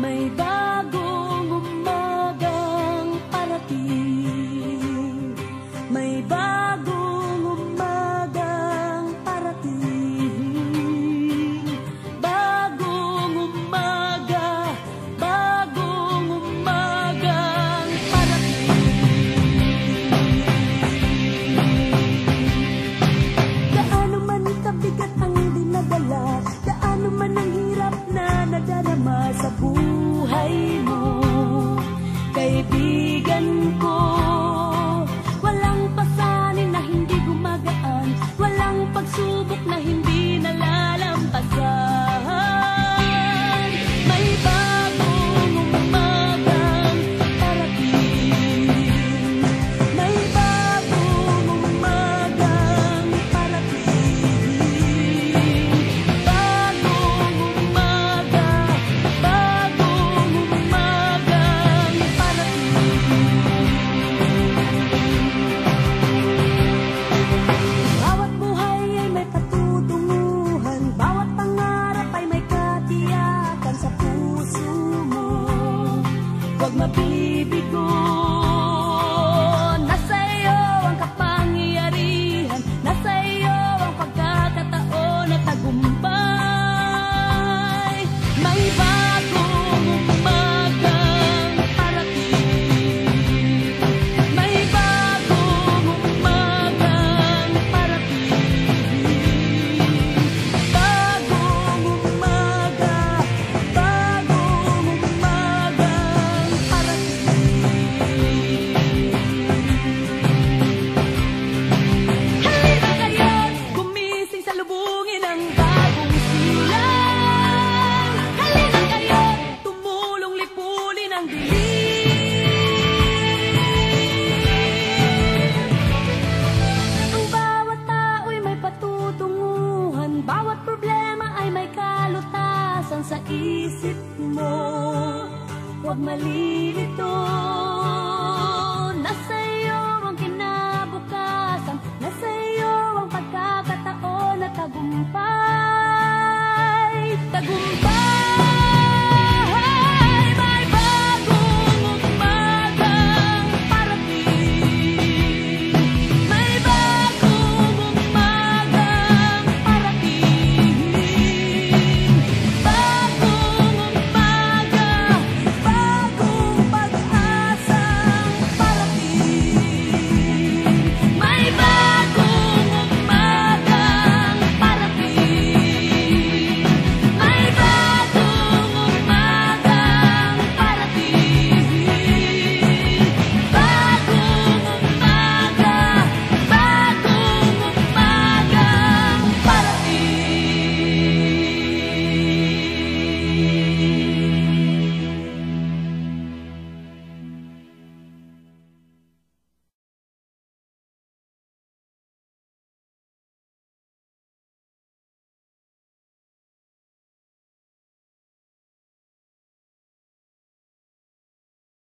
May bagong umagang parating. May bagong umagang parating. Bagong umaga, bagong umagang parating. Gaano man kabigat ang dinadala, gaano man ang hirap na nadarama sa buhay mo, kaibigan ko. Walang pasanin na hindi gumagaan, walang pagsubok na hindi nalalampasan. May bagong umagang parating. May bagong umagang parating. Bagong umaga, bagong umagang parating. Bawat buhay ay may patutunguhan, bawat pangarap ay may katiyakan sa puso mo. Huwag mabibigo, nasa iyo ang kapangyarihan, nasa iyo ang pagkakataon at tagumpay. May bagong umagang parating. May bagong umagang parating. Bagong umaga, bagong umagang parating. Halina kayo't gumising sa lubungin ng bagong silang. Halina kayo't tumulong lipulin ang dilim. Ang bawat tao'y may patutunguhan, bawat problema ay may kalutasan sa isip mo. Huwag malilito,